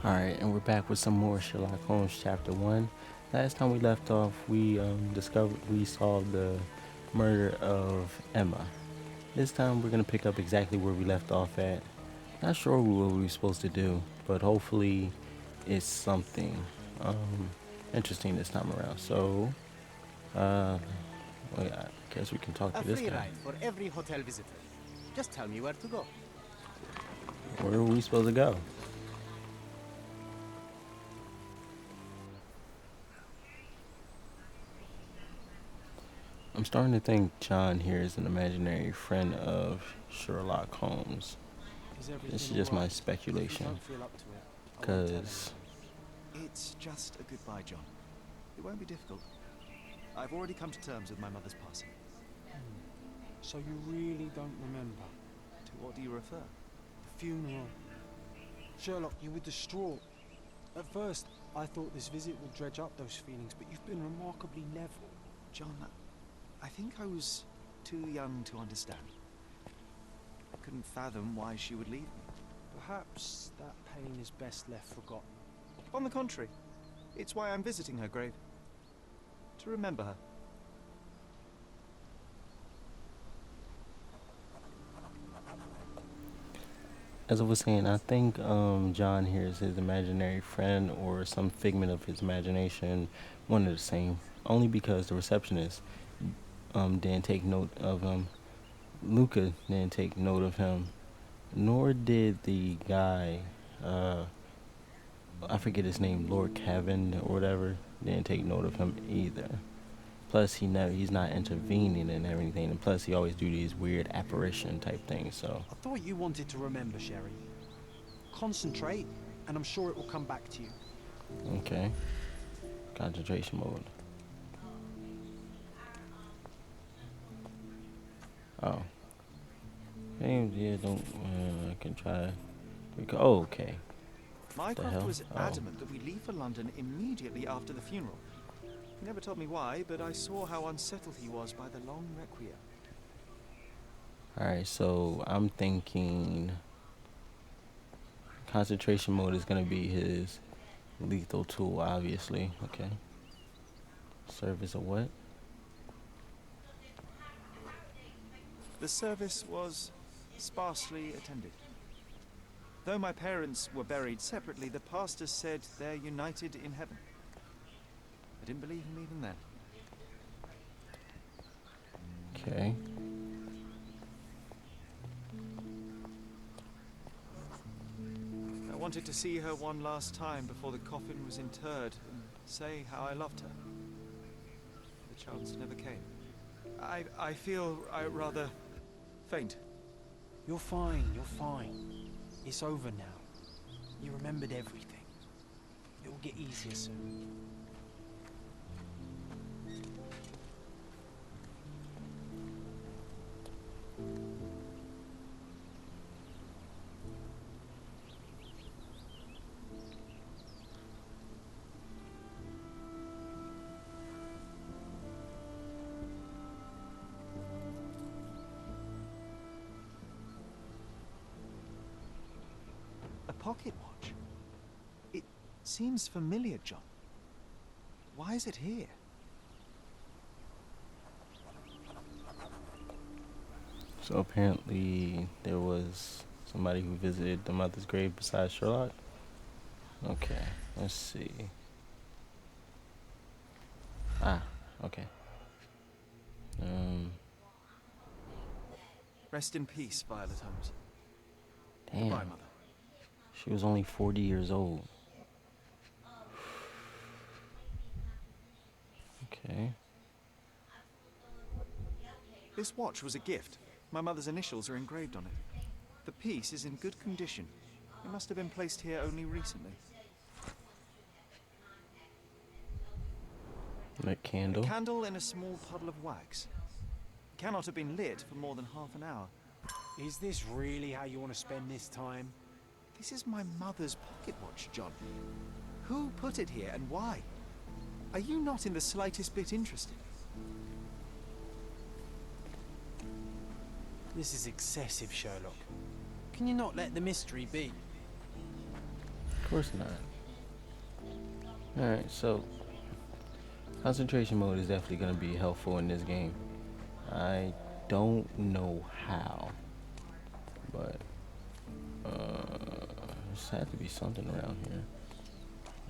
Alright, and we're back with some more Sherlock Holmes Chapter 1. Last time we left off, we solved the murder of Emma. This time we're going to pick up exactly where we left off at. Not sure what we were supposed to do, but hopefully it's something um, interesting this time around. So, uh, well, I guess we can talk A to this free guy. ride for every hotel visitor. Just tell me where to go. Where are we supposed to go? I'm starting to think John here is an imaginary friend of Sherlock Holmes. Is This is everything just my alright? If you speculation, don't feel up to it, I won't tell because anyone. It's just a goodbye, John. It won't be difficult. I've already come to terms with my mother's passing. So you really don't remember? To what do you refer? The funeral. Sherlock, you were distraught. At first, I thought this visit would dredge up those feelings, but you've been remarkably level. John, I think I was too young to understand. I couldn't fathom why she would leave me. Perhaps that pain is best left forgotten. On the contrary, it's why I'm visiting her grave. To remember her. as I was saying, I think John here is his imaginary friend or some figment of his imagination, one of the same. Only because the receptionist didn't take note of him. Luca didn't take note of him, nor did the guy. I forget his name, Lord Kevin or whatever. Didn't take note of him either. Plus, he's not intervening in everything, and plus, he always do these weird apparition type things. So, I thought you wanted to remember, Sherry. Concentrate, and I'm sure it will come back to you. okay, concentration mode. Oh, yeah, don't. I can try. Oh, okay. The Mycroft hell? was Oh, adamant that we leave for London immediately after the funeral. He never told me why, but I saw how unsettled he was by the long requiem. all right. So I'm thinking concentration mode is gonna be his lethal tool, obviously. Okay. Service of what? The service was sparsely attended. Though my parents were buried separately, the pastor said they're united in heaven. I didn't believe him even then. Okay. I wanted to see her one last time before the coffin was interred and say how I loved her. The chance never came. I feel rather faint. You're fine, you're fine. It's over now. You remembered everything. It will get easier soon. A pocket watch. It seems familiar, John. Why is it here? So apparently there was somebody who visited the mother's grave besides Sherlock. Okay, let's see. Ah, okay. Um, Rest in peace, Violet Holmes. damn. Goodbye, Mother. She was only 40 years old. Okay. This watch was a gift. My mother's initials are engraved on it. The piece is in good condition. It must have been placed here only recently. That A candle. candle in a small puddle of wax. It cannot have been lit for more than half an hour. Is this really how you want to spend this time? This is my mother's pocket watch, John. Who put it here and why? Are you not in the slightest bit interested? This is excessive, Sherlock. Can you not let the mystery be? Of course not. Alright, so concentration mode is definitely going to be helpful in this game. I don't know how, but there's had to be something around here.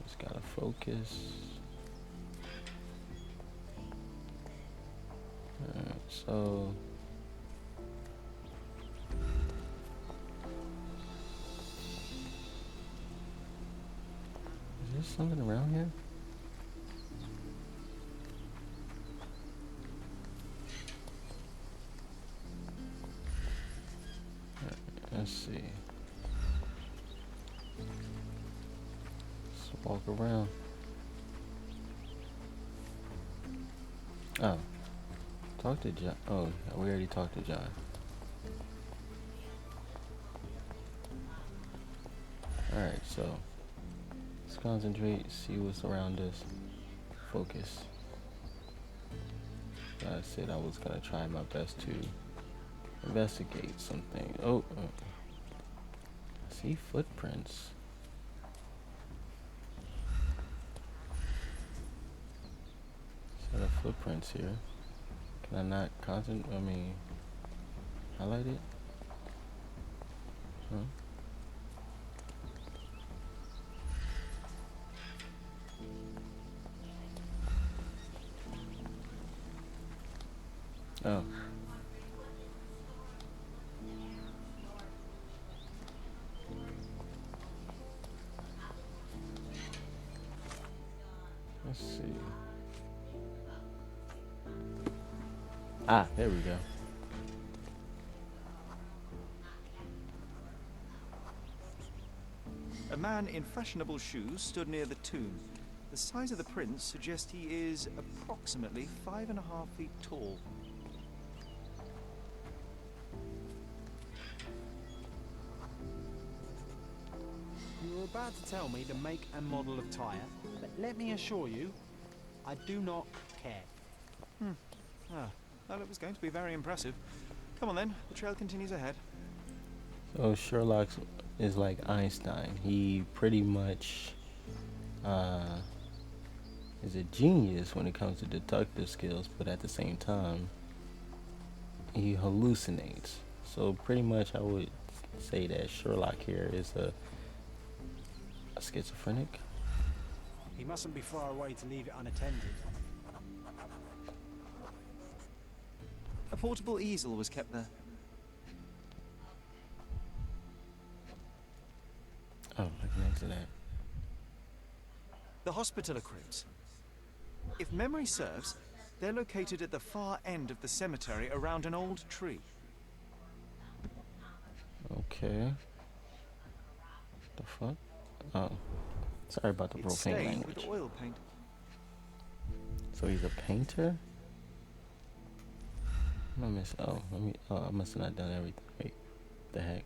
Just gotta focus. Alright, so is there something around here? Let's see. Let's walk around. Oh. Talk to John. Oh, we already talked to John. Alright, so let's concentrate, see what's around us. Focus. I said I was gonna try my best to investigate something. Oh, I see footprints. Set of footprints here. Can I not concentrate? I mean, highlight it? Huh? Oh. Let's see. Ah, there we go. A man in fashionable shoes stood near the tomb. The size of the prints suggest he is approximately 5.5 feet tall. You were about to tell me the make and model of tyre, but let me assure you, I do not care. Ah, well, it was going to be very impressive. Come on then, the trail continues ahead. So Sherlock is like Einstein. He pretty much is a genius when it comes to deductive skills, but at the same time, he hallucinates. So pretty much I would say that Sherlock here is a schizophrenic. He mustn't be far away to leave it unattended. A portable easel was kept there. Oh, like next to that. The hospitaller crypts. If memory serves, they're located at the far end of the cemetery around an old tree. Okay. The fuck? Oh. Sorry about the It's profane stained language. with oil paint. So he's a painter? I must. Oh, I must have not done everything. Wait, the heck?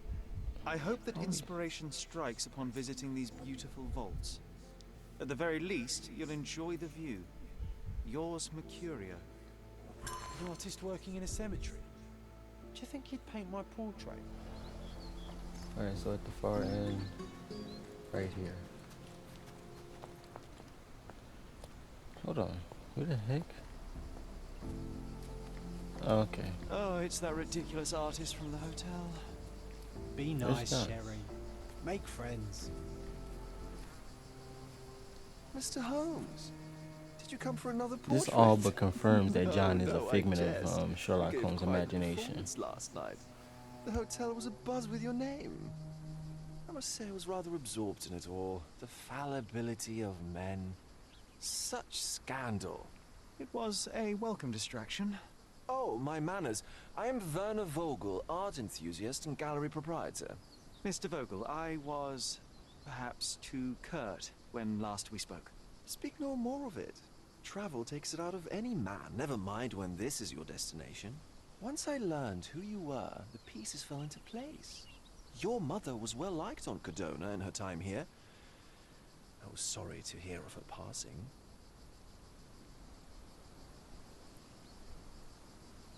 I hope that Oh, yeah. inspiration strikes upon visiting these beautiful vaults. At the very least, you'll enjoy the view. Yours, Mercurio. An artist working in a cemetery. Do you think he'd paint my portrait? Alright, so at the far end, right here. Hold on, who the heck? Okay. Oh, it's that ridiculous artist from the hotel. Be Where's nice, John? Sherry. Make friends. Mr. Holmes, did you come for another portrait? This all but confirms that No, John is no, a I figment jest. of Sherlock You gave Holmes' quite a imagination. performance last night. The hotel was abuzz with your name. I must say I was rather absorbed in it all. The fallibility of men. Such scandal. It was a welcome distraction. Oh, my manners. I am Werner Vogel, art enthusiast and gallery proprietor. Mr. Vogel, I was perhaps too curt when last we spoke. Speak no more of it. Travel takes it out of any man, never mind when this is your destination. Once I learned who you were, the pieces fell into place. Your mother was well liked on Cadona in her time here. I was sorry to hear of her passing.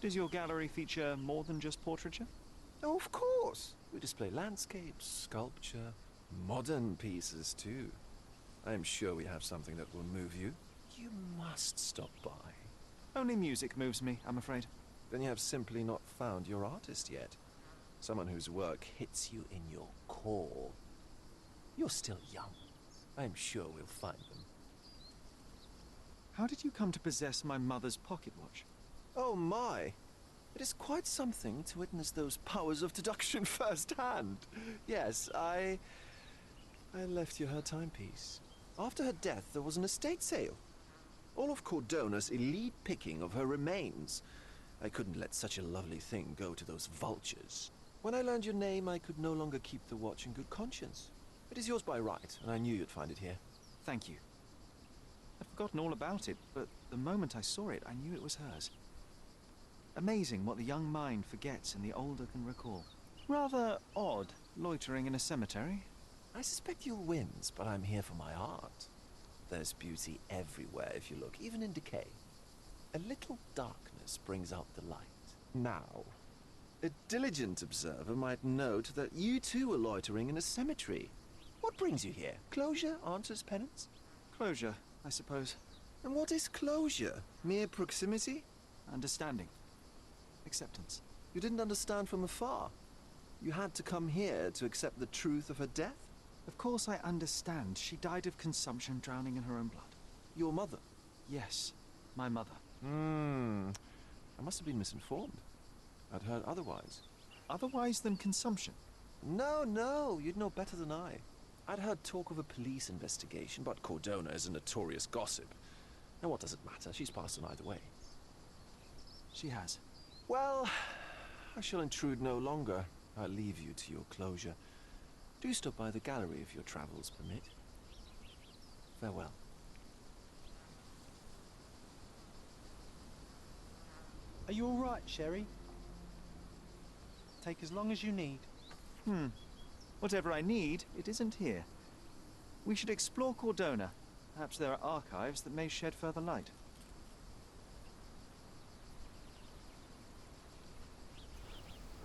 Does your gallery feature more than just portraiture? Oh, of course. We display landscapes, sculpture, Modern pieces, too. I am sure we have something that will move you. You must stop by. Only music moves me, I'm afraid. Then you have simply not found your artist yet. Someone whose work hits you in your core. You're still young. I am sure we'll find them. How did you come to possess my mother's pocket watch? Oh my! It is quite something to witness those powers of deduction firsthand. Yes, I left you her timepiece. After her death, there was an estate sale. All of Cordona's elite picking of her remains. I couldn't let such a lovely thing go to those vultures. When I learned your name, I could no longer keep the watch in good conscience. It is yours by right, and I knew you'd find it here. Thank you. I'd forgotten all about it, but the moment I saw it, I knew it was hers. Amazing what the young mind forgets and the older can recall. Rather odd, loitering in a cemetery. I suspect you'll win, but I'm here for my art. There's beauty everywhere if you look, even in decay. A little darkness brings out the light. Now, a diligent observer might note that you too are loitering in a cemetery. What brings you here? Closure answers penance? Closure, I suppose. And what is closure? Mere proximity? Understanding. Acceptance. You didn't understand from afar. You had to come here to accept the truth of her death? Of course I understand. She died of consumption, drowning in her own blood. Your mother? Yes, my mother. I must have been misinformed. I'd heard otherwise. Otherwise than consumption? No, you'd know better than I. I'd heard talk of a police investigation, but Cordona is a notorious gossip. And what does it matter? She's passed on either way. She has. Well, I shall intrude no longer. I'll leave you to your closure. Do stop by the gallery if your travels permit. Farewell. Are you all right, Sherry? Take as long as you need. Whatever I need, it isn't here. We should explore Cordona. Perhaps there are archives that may shed further light.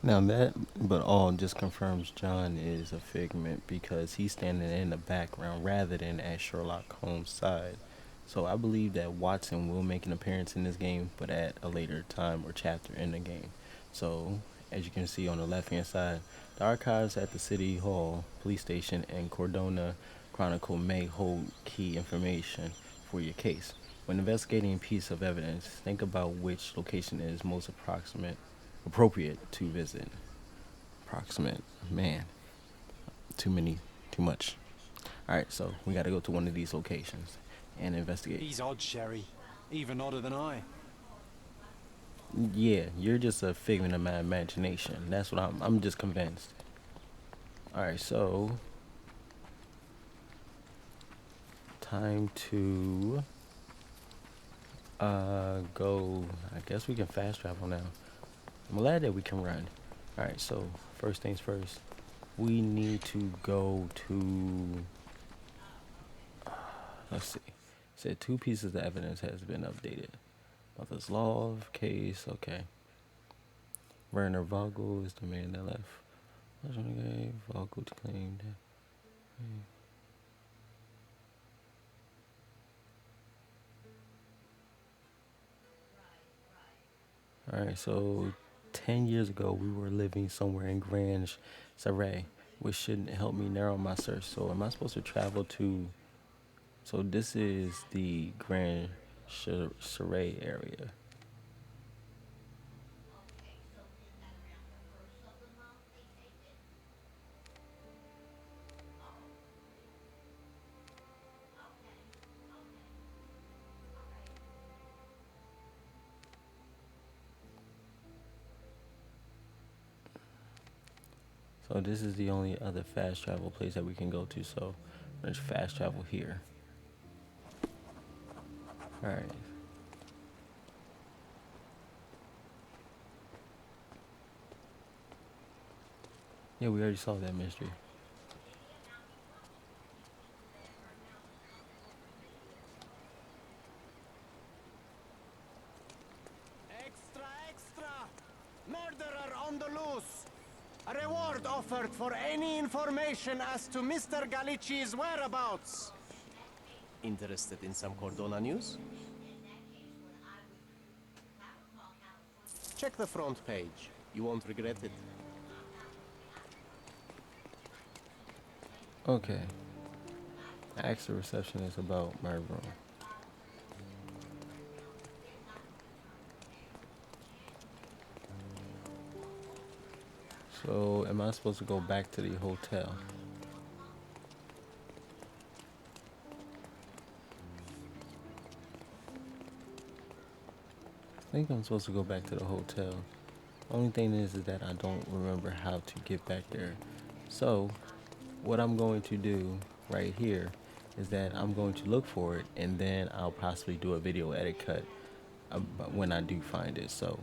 Now that but all just confirms John is a figment because he's standing in the background rather than at Sherlock Holmes' side. So I believe that Watson will make an appearance in this game, but at a later time or chapter in the game. So as you can see on the left hand side, the archives at the City Hall, Police Station, and Cordona Chronicle may hold key information for your case. When investigating a piece of evidence, think about which location is most appropriate to visit. Approximate, man, too much. Alright, so we gotta go to one of these locations and investigate. He's odd, Sherry. Even odder than I. Yeah, you're just a figment of my imagination. That's what I'm just convinced. Alright, so time to go. I guess we can fast travel now. I'm glad that we can run. Alright, so first things first, we need to go to let's see. It said 2 pieces of evidence has been updated. Mother's law of case, okay. Werner Vogel is the man that left. Vogel to claim that. Alright, so 10 years ago we were living somewhere in Grand Saray, which should help me narrow my search. So am I supposed to travel to, so this is the Grand Saray area. So this is the only other fast travel place that we can go to, so let's fast travel here. Alright. Yeah, we already saw that mystery. Extra! Murderer on the loose! A reward offered report for any information as to Mr. Galici's whereabouts. Interested in some Cordona news? Check the front page. You won't regret it. Okay. I asked the receptionist about my room. So, am I supposed to go back to the hotel? I think I'm supposed to go back to the hotel. Only thing is that I don't remember how to get back there. So, what I'm going to do right here is that I'm going to look for it, and then I'll possibly do a video edit cut when I do find it. So,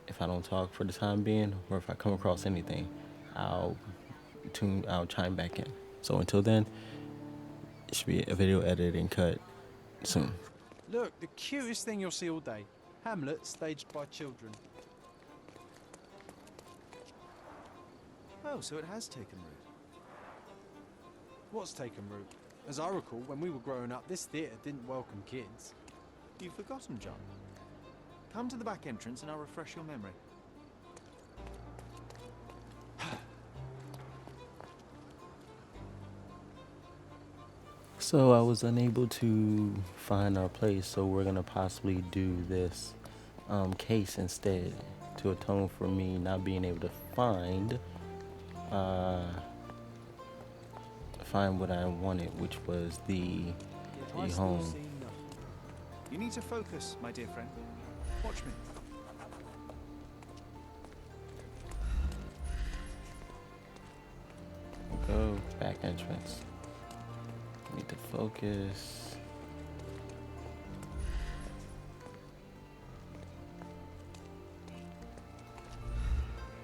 if I don't talk for the time being, or if I come across anything, I'll chime back in. So until then, it should be a video editing cut soon. Look, the cutest thing you'll see all day. Hamlet staged by children. Oh, so it has taken root. What's taken root? As I recall, when we were growing up, this theatre didn't welcome kids. You've forgotten, John. Come to the back entrance and I'll refresh your memory. So I was unable to find our place, so we're gonna possibly do this case instead to atone for me not being able to find what I wanted, which was the home. You need to focus, my dear friend. Watch me. Go back entrance. Need to focus.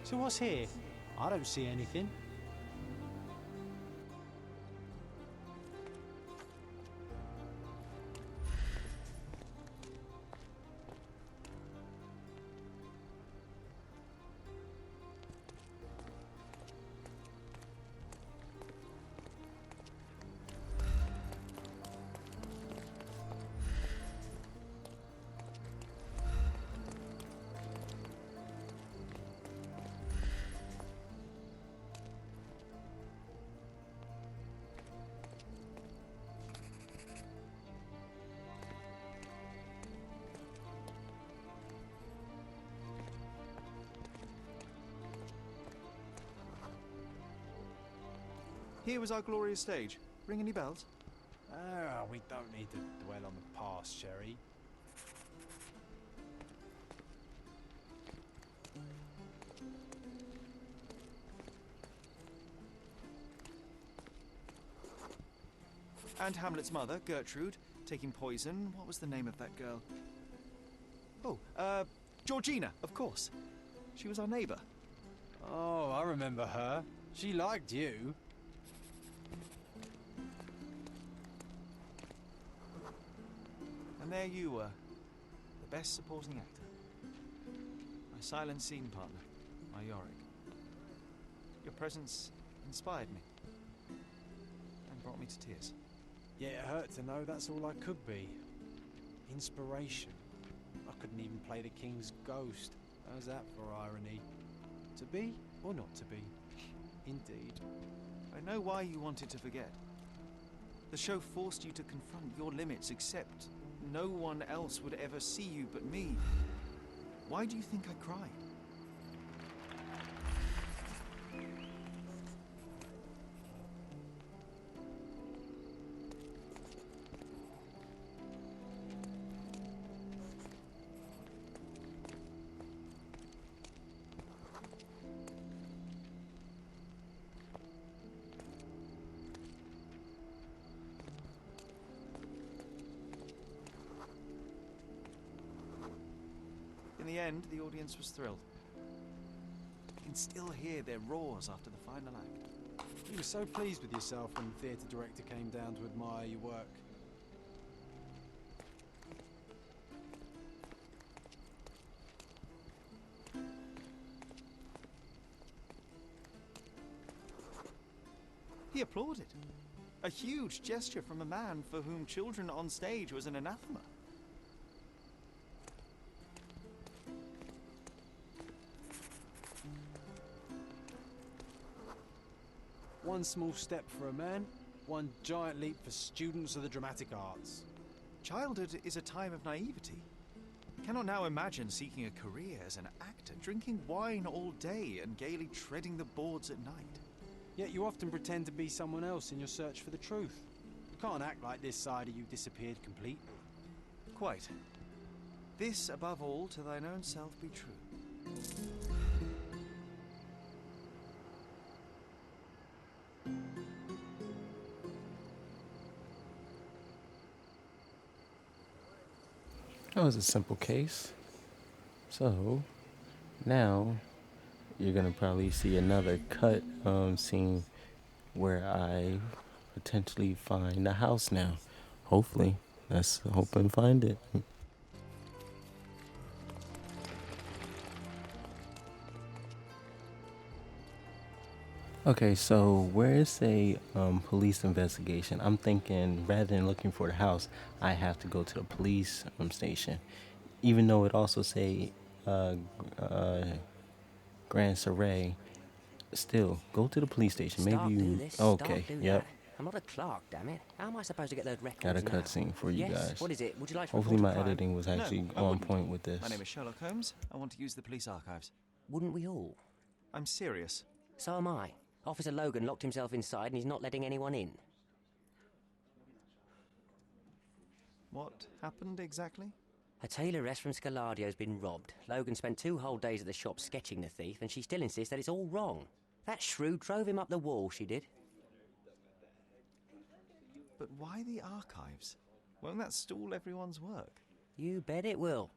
So what's here? I don't see anything. Here was our glorious stage. Ring any bells? Ah, we don't need to dwell on the past, Sherry. And Hamlet's mother, Gertrude, taking poison. What was the name of that girl? Oh, Georgina, of course. She was our neighbour. Oh, I remember her. She liked you. And there you were, the best supporting actor. My silent scene partner, my Yorick. Your presence inspired me and brought me to tears. Yeah, it hurt to know that's all I could be. Inspiration. I couldn't even play the king's ghost. How's that for irony? To be or not to be? Indeed. I know why you wanted to forget. The show forced you to confront your limits, except no one else would ever see you but me. Why do you think I cried? In the end, the audience was thrilled. You can still hear their roars after the final act. You were so pleased with yourself when the theatre director came down to admire your work. He applauded. A huge gesture from a man for whom children on stage was an anathema. One small step for a man, one giant leap for students of the dramatic arts. Childhood is a time of naivety. Cannot now imagine seeking a career as an actor, drinking wine all day and gaily treading the boards at night. Yet you often pretend to be someone else in your search for the truth. You can't act like this side of you disappeared completely. Quite. This, above all, to thine own self be true. That was a simple case. So now you're gonna probably see another cut scene where I potentially find a house now. Hopefully. Let's hope and find it. Okay, so where is a police investigation? I'm thinking rather than looking for the house, I have to go to the police station. Even though it also say Grand Surrey, still go to the police station. Stop, Maybe do you. this. Okay, Stop, do yep. that. I'm not a clerk, damn it. How am I supposed to get those records Got a now? cutscene for you Yes, guys. what is it? Would you like to Hopefully report my a crime? editing was actually No, I on wouldn't. point with this. My name is Sherlock Holmes. I want to use the police archives. Wouldn't we all? I'm serious. So am I. Officer Logan locked himself inside and he's not letting anyone in. What happened exactly? A tailoress from Scaladio's been robbed. Logan spent 2 whole days at the shop sketching the thief, and she still insists that it's all wrong. That shrew drove him up the wall, she did. But why the archives? Won't that stall everyone's work? You bet it will.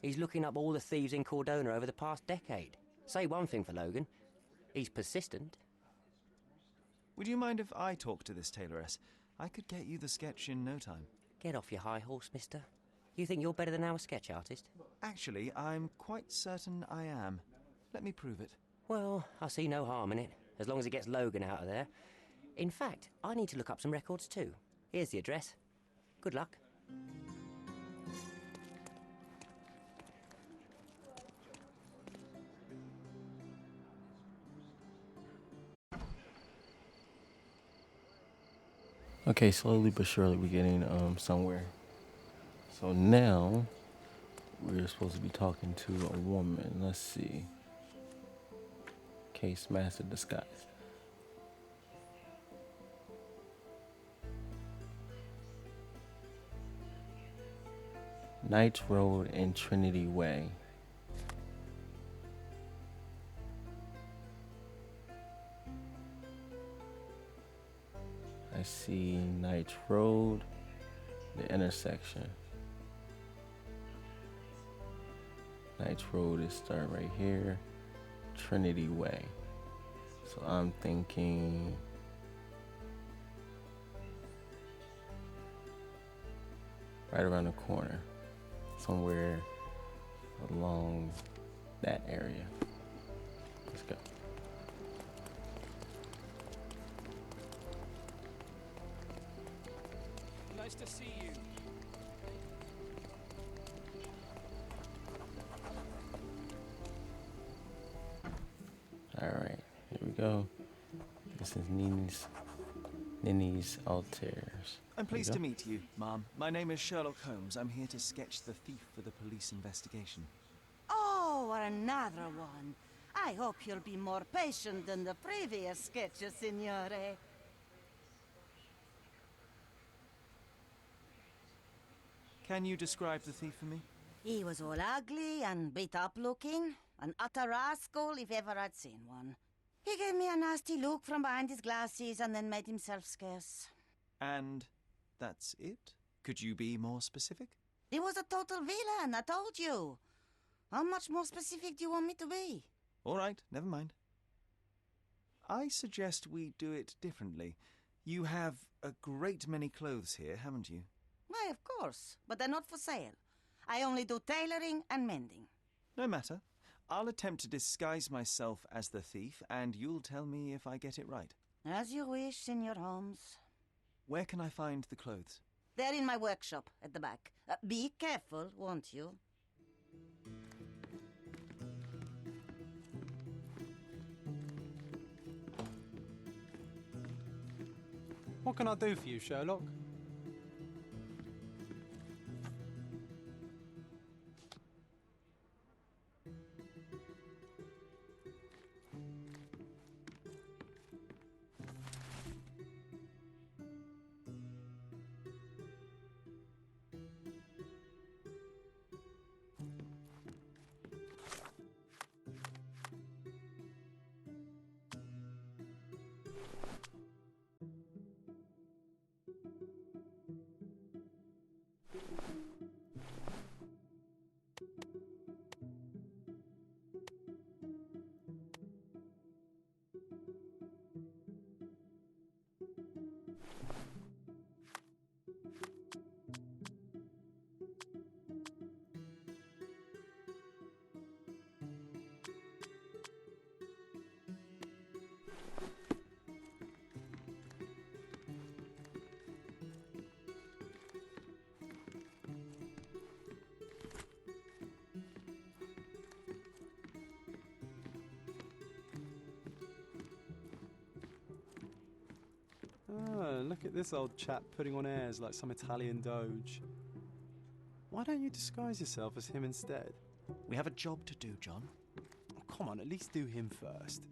He's looking up all the thieves in Cordona over the past decade. Say one thing for Logan. He's persistent. Would you mind if I talk to this tailoress? I could get you the sketch in no time. Get off your high horse, mister. You think you're better than our sketch artist? Actually, I'm quite certain I am. Let me prove it. Well, I see no harm in it, as long as it gets Logan out of there. In fact, I need to look up some records too. Here's the address. Good luck. Okay, slowly but surely we're getting somewhere. So now we're supposed to be talking to a woman. Let's see. Case master disguise. Knights Road and Trinity Way. I see Knights Road, the intersection. Knights Road is start right here, Trinity Way. So I'm thinking right around the corner, somewhere along that area. Let's go. Nice to see you. All right, here we go. This is Nini's Altars. I'm pleased to go. meet you, ma'am. My name is Sherlock Holmes. I'm here to sketch the thief for the police investigation. Oh, another one. I hope you'll be more patient than the previous sketches, Signore. Can you describe the thief for me? He was all ugly and beat up looking. An utter rascal if ever I'd seen one. He gave me a nasty look from behind his glasses and then made himself scarce. And that's it? Could you be more specific? He was a total villain, I told you. How much more specific do you want me to be? All right, never mind. I suggest we do it differently. You have a great many clothes here, haven't you? Why, of course, but they're not for sale. I only do tailoring and mending. No matter. I'll attempt to disguise myself as the thief, and you'll tell me if I get it right. As you wish, Senor Holmes. Where can I find the clothes? They're in my workshop at the back. Be careful, won't you? What can I do for you, Sherlock? Ah, look at this old chap putting on airs like some Italian doge. Why don't you disguise yourself as him instead? We have a job to do, John. Oh, come on, at least do him first.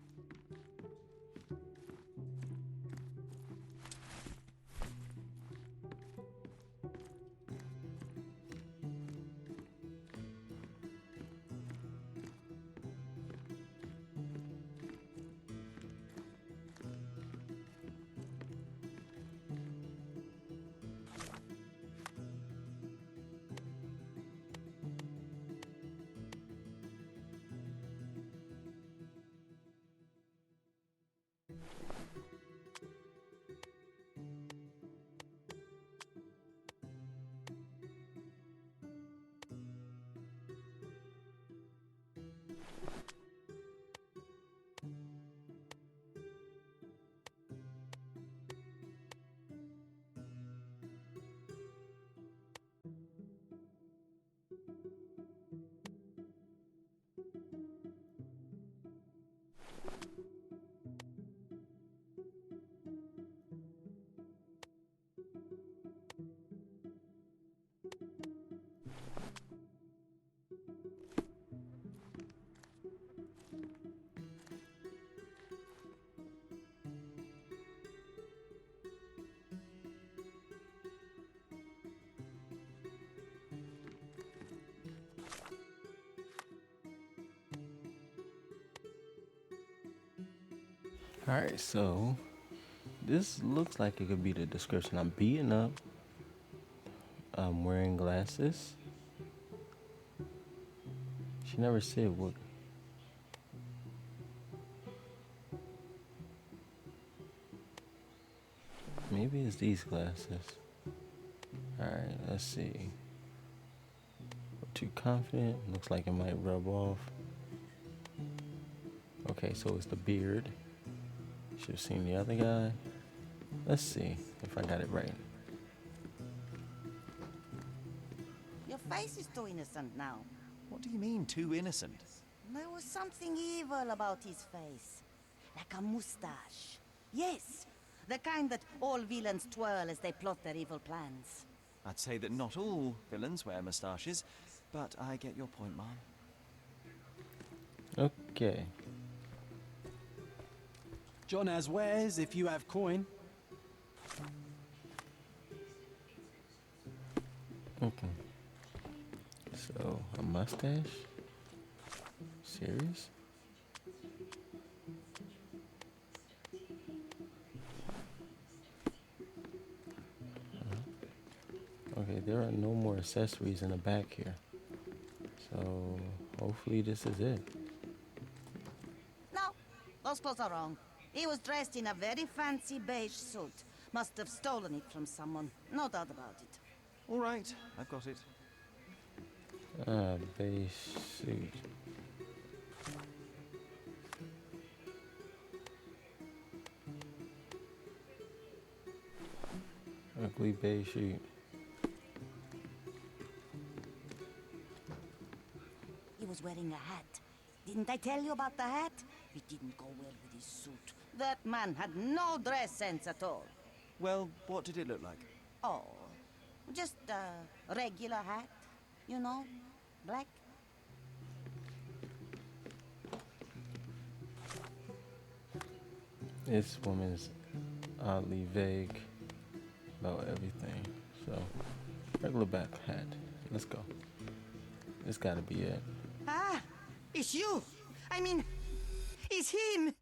Alright, so this looks like it could be the description. I'm beaten up. I'm wearing glasses. She never said what. Maybe it's these glasses. Alright, let's see. Too confident. Looks like it might rub off. Okay, so it's the beard. Should have seen the other guy. Let's see if I got it right. Your face is too innocent now. What do you mean, too innocent? There was something evil about his face. Like a mustache. Yes, the kind that all villains twirl as they plot their evil plans. I'd say that not all villains wear moustaches, but I get your point, Mom. Okay. John has wares if you have coin. Okay. So, a mustache? Serious? Okay, there are no more accessories in the back here. So, hopefully this is it. No, those clothes are wrong. He was dressed in a very fancy beige suit. Must have stolen it from someone. No doubt about it. All right, I've got it. Beige suit. Ugly beige sheep. He was wearing a hat. Didn't I tell you about the hat? It didn't go well with his suit. That man had no dress sense at all. Well, what did it look like? Oh, just a regular hat, you know, black. This woman's oddly vague about everything. So, regular back hat. Let's go. This gotta be it. Ah, it's you. I mean, it's him.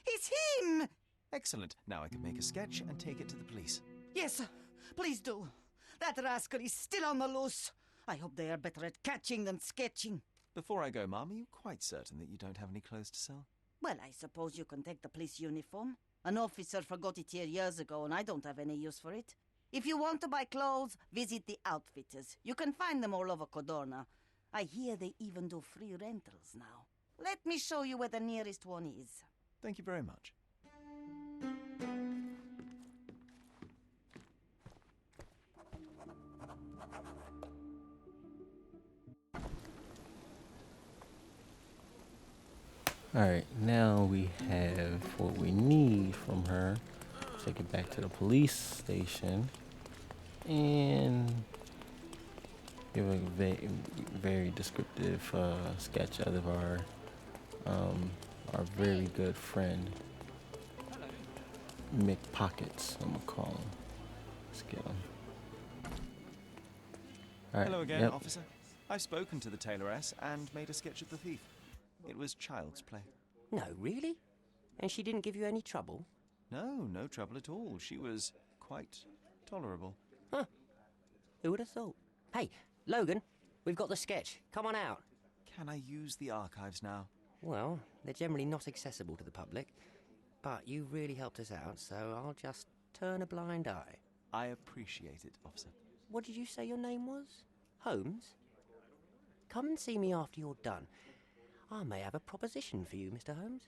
It's him. Excellent. Now I can make a sketch and take it to the police. Yes, please do. That rascal is still on the loose. I hope they are better at catching than sketching. Before I go, Mum, are you quite certain that you don't have any clothes to sell? Well, I suppose you can take the police uniform. An officer forgot it here years ago, and I don't have any use for it. If you want to buy clothes, visit the outfitters. You can find them all over Codorna. I hear they even do free rentals now. Let me show you where the nearest one is. Thank you very much. Alright, now we have what we need from her. Take it back to the police station and give a very descriptive sketch of our very good friend Mick Pockets, I'm gonna call him. Let's get him. Alright, Hello again, yep. officer. I've spoken to the tailoress and made a sketch of the thief. It was child's play. No, really? And she didn't give you any trouble? No, no trouble at all. She was quite tolerable. Huh. Who would have thought? Hey, Logan, we've got the sketch. Come on out. Can I use the archives now? Well, they're generally not accessible to the public, but you really helped us out, so I'll just turn a blind eye. I appreciate it, officer. What did you say your name was? Holmes? Come and see me after you're done. I may have a proposition for you, Mr. Holmes.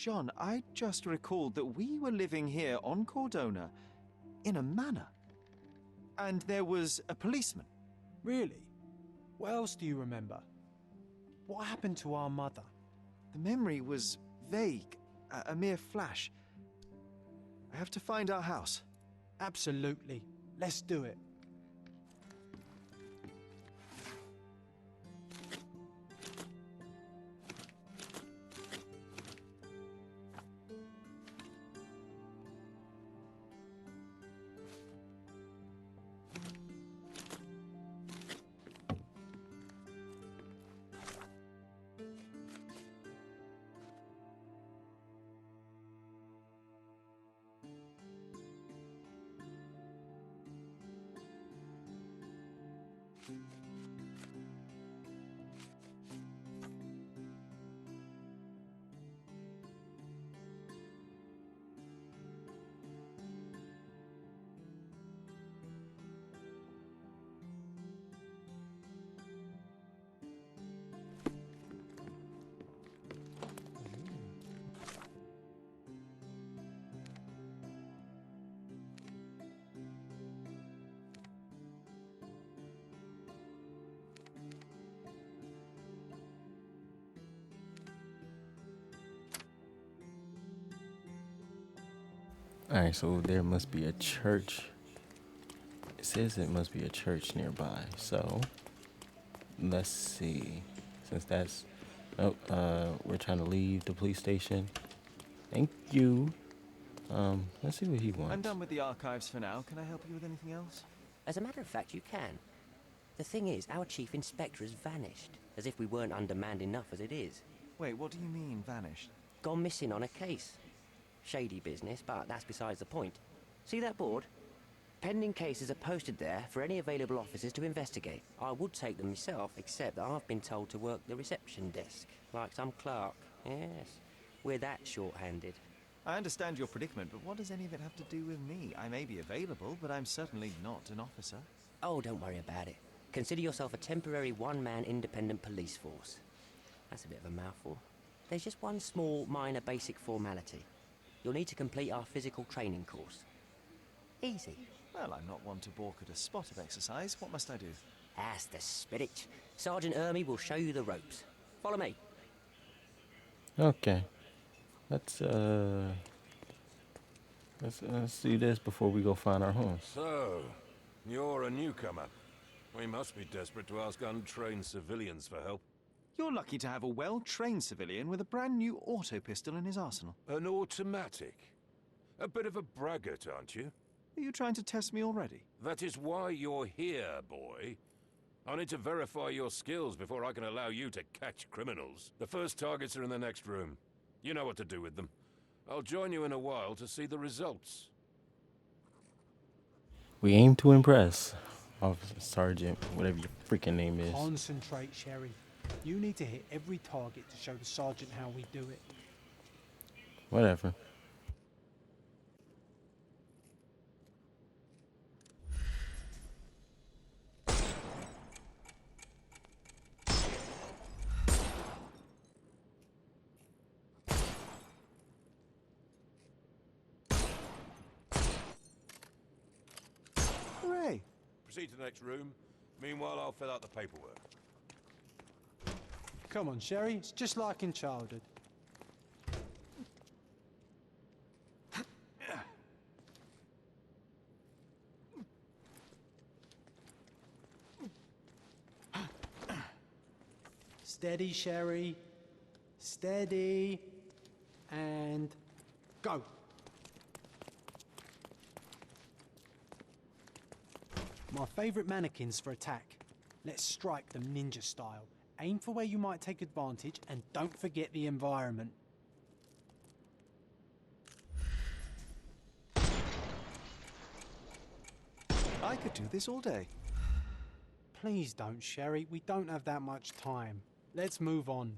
John, I just recalled that we were living here on Cordona in a manor. And there was a policeman. Really? What else do you remember? What happened to our mother? The memory was vague, a mere flash. I have to find our house. Absolutely. Let's do it. Alright, so there must be a church. It says it must be a church nearby. So let's see. Since that's we're trying to leave the police station. Thank you. Let's see what he wants. I'm done with the archives for now. Can I help you with anything else? As a matter of fact, you can. The thing is, our chief inspector has vanished, as if we weren't undermanned enough as it is. Wait, what do you mean, vanished? Gone missing on a case. Shady business, but that's besides the point. See that board? Pending cases are posted there for any available officers to investigate. I would take them myself, except that I've been told to work the reception desk, like some clerk. Yes, we're that short-handed. I understand your predicament, but what does any of it have to do with me? I may be available, but I'm certainly not an officer. Oh, don't worry about it. Consider yourself a temporary one-man independent police force. That's a bit of a mouthful. There's just one small, minor basic formality. You'll need to complete our physical training course. Easy. Well, I'm not one to balk at a spot of exercise. What must I do? That's the spirit. Sergeant Ermy will show you the ropes. Follow me. Okay. Let's see this before we go find our homes. So, you're a newcomer. We must be desperate to ask untrained civilians for help. You're lucky to have a well-trained civilian with a brand new auto pistol in his arsenal. An automatic. A bit of a braggart, aren't you? Are you trying to test me already? That is why you're here, boy. I need to verify your skills before I can allow you to catch criminals. The first targets are in the next room. You know what to do with them. I'll join you in a while to see the results. We aim to impress. Officer, Sergeant, whatever your freaking name is. Concentrate, Sherry. You need to hit every target to show the sergeant how we do it. Whatever. Hooray! Proceed to the next room. Meanwhile, I'll fill out the paperwork. Come on, Sherry. It's just like in childhood. Steady, Sherry. Steady. And go. My favourite mannequins for attack. Let's strike them ninja style. Aim for where you might take advantage and don't forget the environment. I could do this all day. Please don't, Sherry. We don't have that much time. Let's move on.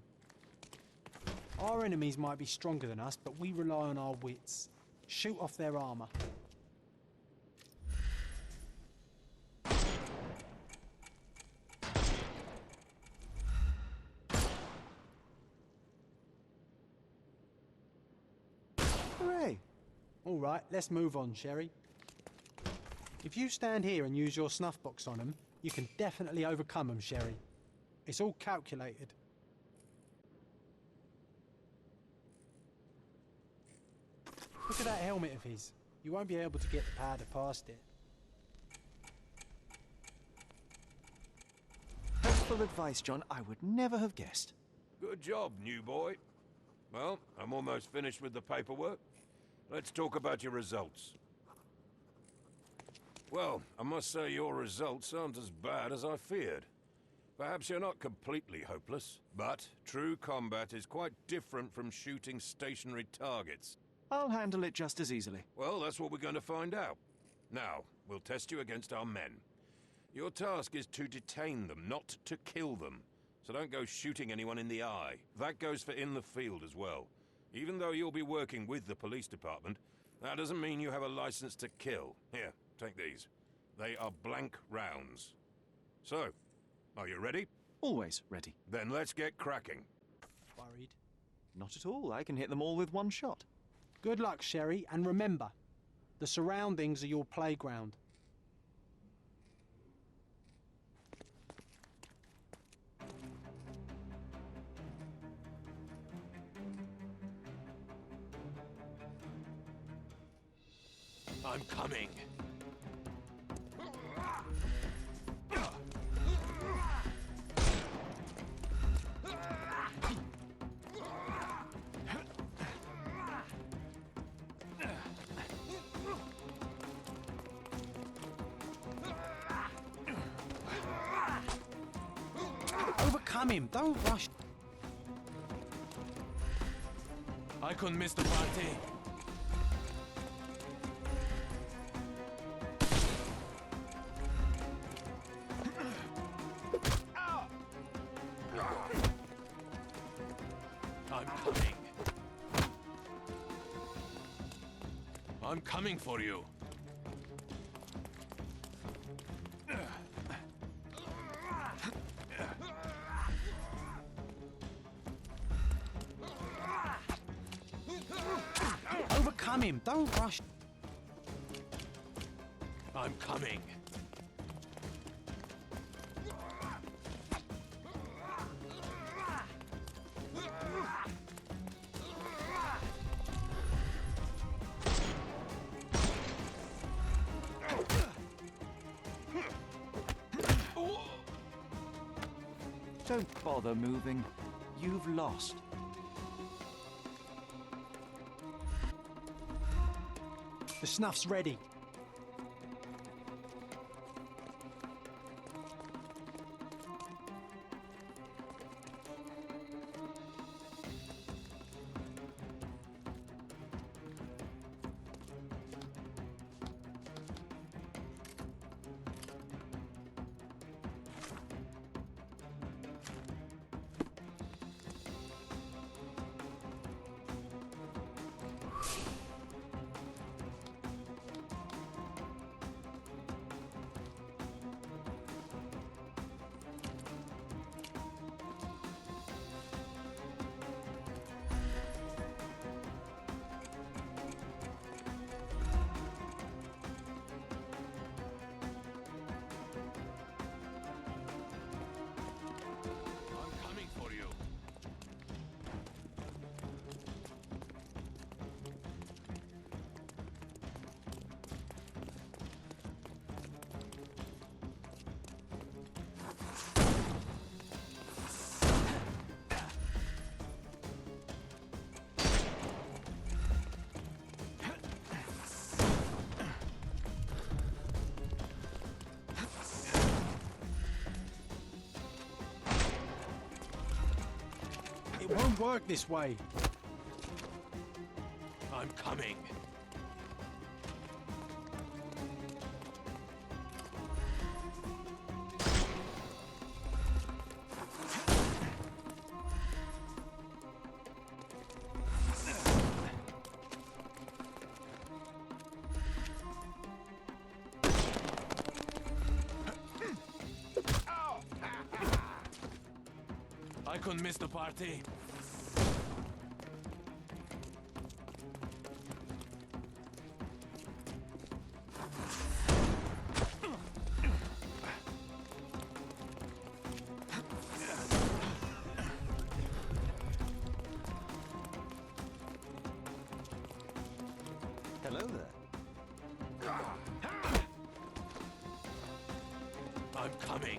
Our enemies might be stronger than us, but we rely on our wits. Shoot off their armor. All right, let's move on, Sherry. If you stand here and use your snuff box on them, you can definitely overcome them, Sherry. It's all calculated. Look at that helmet of his. You won't be able to get the powder past it. Helpful advice, John. I would never have guessed. Good job, new boy. Well, I'm almost finished with the paperwork. Let's talk about your results. Well, I must say your results aren't as bad as I feared. Perhaps you're not completely hopeless, but true combat is quite different from shooting stationary targets. I'll handle it just as easily. Well, that's what we're going to find out. Now, we'll test you against our men. Your task is to detain them, not to kill them. So don't go shooting anyone in the eye. That goes for in the field as well. Even though you'll be working with the police department, that doesn't mean you have a license to kill. Here, take these. They are blank rounds. So, are you ready? Always ready. Then let's get cracking. Worried? Not at all. I can hit them all with one shot. Good luck, Sherry, and remember, the surroundings are your playground. I'm coming. Overcome him, don't rush. I couldn't miss the party. I'm coming. I'm coming for you. Overcome him, don't rush. I'm coming. Don't bother moving. You've lost. The snuff's ready. I'm coming for you. It won't work this way. I'm coming. I couldn't miss the party. Hello there. I'm coming.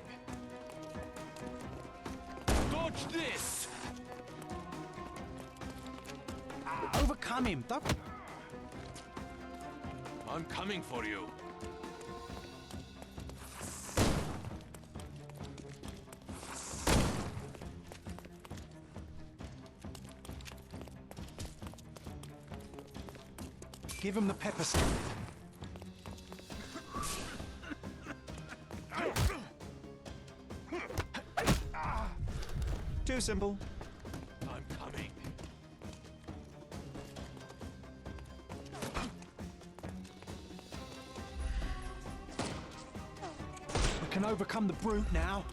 Dodge this! Overcome him! Don't... I'm coming for you. Give him the pepper spray. Too simple. I'm coming. We can overcome the brute now.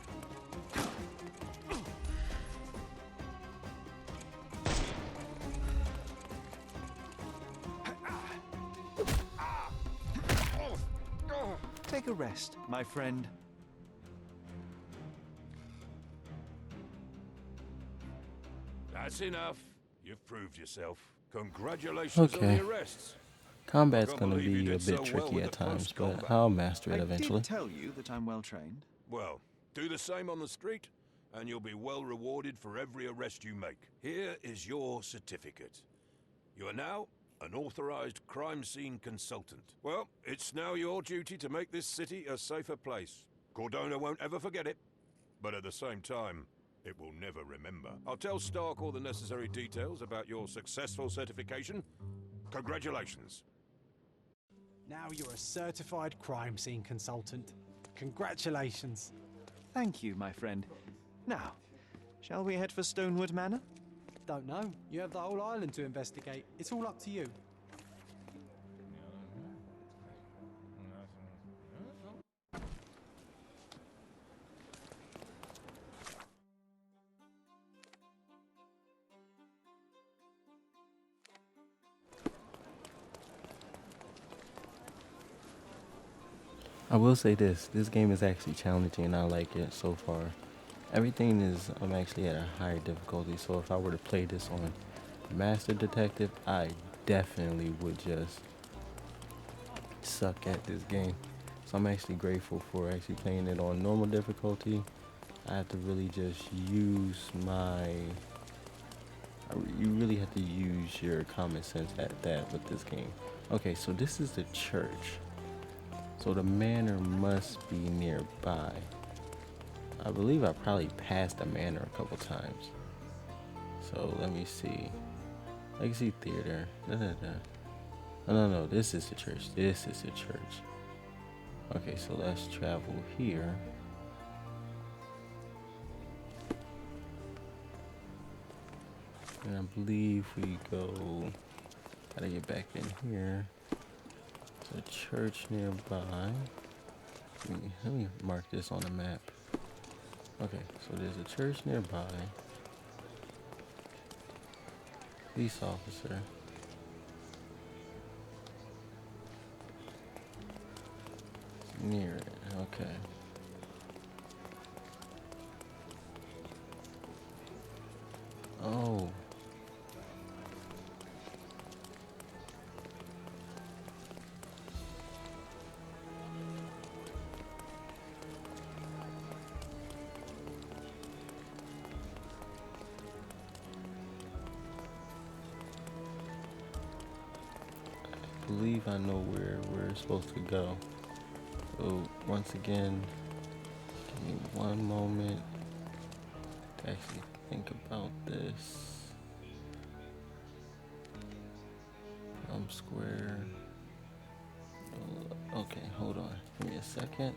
Take a rest, my friend. That's enough. You've proved yourself. Congratulations on Okay. the arrests. Combat's Can't gonna believe you be a did bit so well tricky with at the times, but post-combat. I'll master it I eventually. did tell you that I'm well trained. Well, do the same on the street, and you'll be well rewarded for every arrest you make. Here is your certificate. You are now an authorized crime scene consultant. Well, it's now your duty to make this city a safer place. Cordona won't ever forget it, but at the same time, it will never remember. I'll tell Stark all the necessary details about your successful certification. Congratulations. Now you're a certified crime scene consultant. Congratulations. Thank you, my friend. Now, shall we head for Stonewood Manor? Don't know. You have the whole island to investigate. It's all up to you. I will say this game is actually challenging and I like it so far. Everything is, I'm actually at a higher difficulty, so if I were to play this on Master Detective, I definitely would just suck at this game. So I'm actually grateful for actually playing it on normal difficulty. I have to really just use you really have to use your common sense at that with this game. Okay, so this is the church. So the manor must be nearby. I believe I probably passed the manor a couple times. So let me see. Legacy Theater. No, this is the church. This is the church. Okay, so let's travel here. And I believe we gotta get back in here. There's a church nearby. Let me mark this on the map. Okay, so there's a church nearby. Police officer. Near it, okay. Oh. I believe I know where we're supposed to go. So once again, give me one moment to actually think about this. Square. Okay, hold on. Give me a second.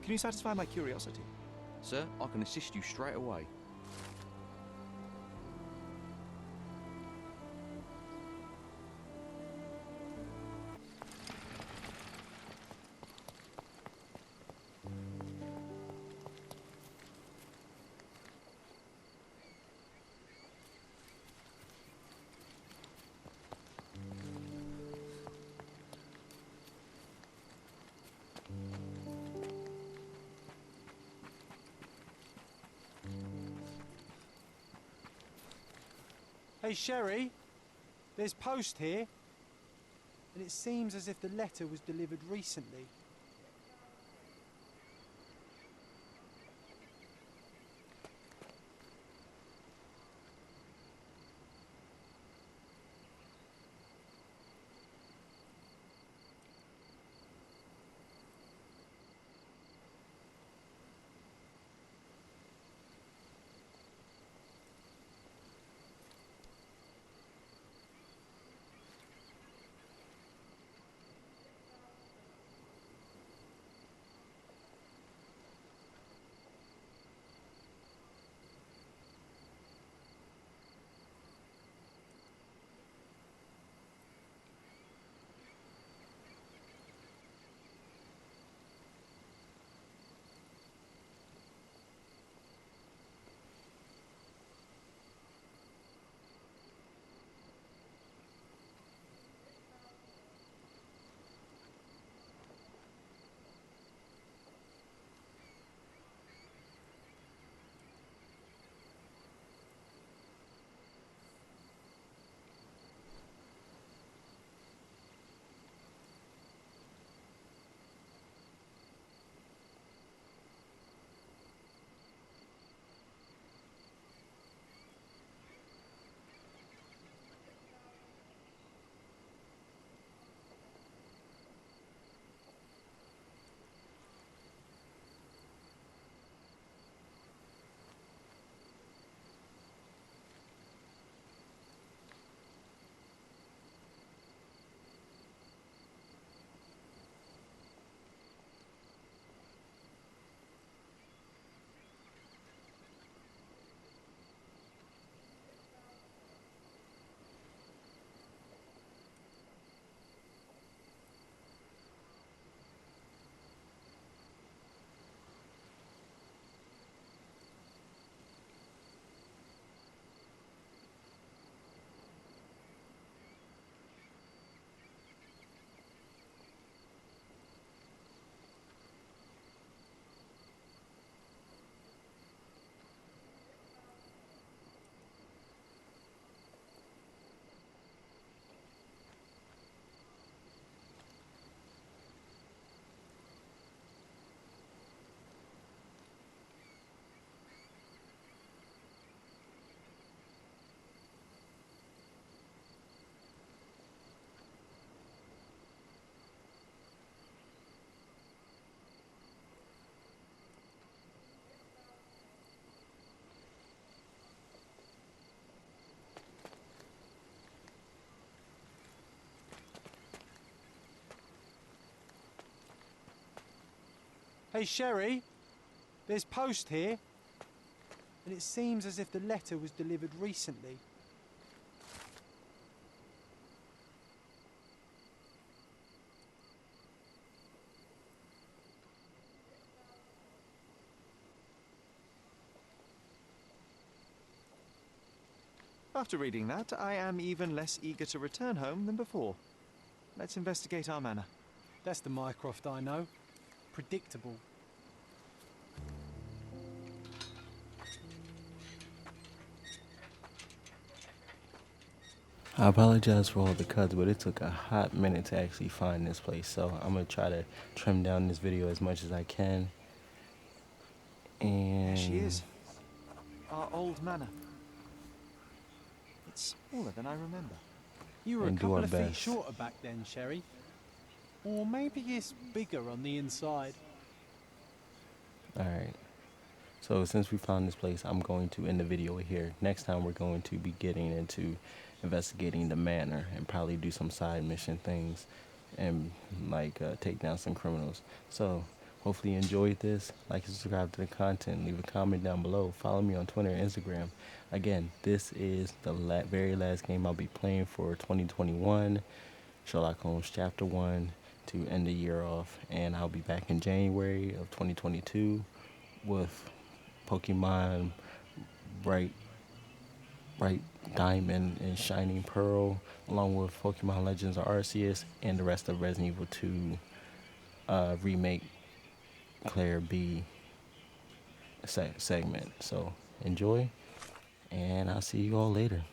Can you satisfy my curiosity? Sir, I can assist you straight away. Hey, Sherry, there's post here, and it seems as if the letter was delivered recently. Hey, Sherry, there's post here, and it seems as if the letter was delivered recently. After reading that, I am even less eager to return home than before. Let's investigate our manor. That's the Mycroft I know. Predictable. I apologize for all the cuts, but it took a hot minute to actually find this place, so I'm going to try to trim down this video as much as I can. And There she is. Our old manor. It's smaller than I remember. You were a And do couple our of feet best. shorter back then, Sherry. Or maybe it's bigger on the inside. Alright, so since we found this place, I'm going to end the video here. Next time we're going to be getting into investigating the manor and probably do some side mission things and like take down some criminals. So Hopefully you enjoyed this. Like and subscribe to the content. Leave a comment down below. Follow me on Twitter and Instagram. Again, this is the very last game I'll be playing for 2021. Sherlock Holmes Chapter 1 to end the year off. And I'll be back in January of 2022 with Pokemon Bright Diamond and Shining Pearl, along with Pokemon Legends Arceus and the rest of Resident Evil 2 remake Claire B segment. So enjoy, and I'll see you all later.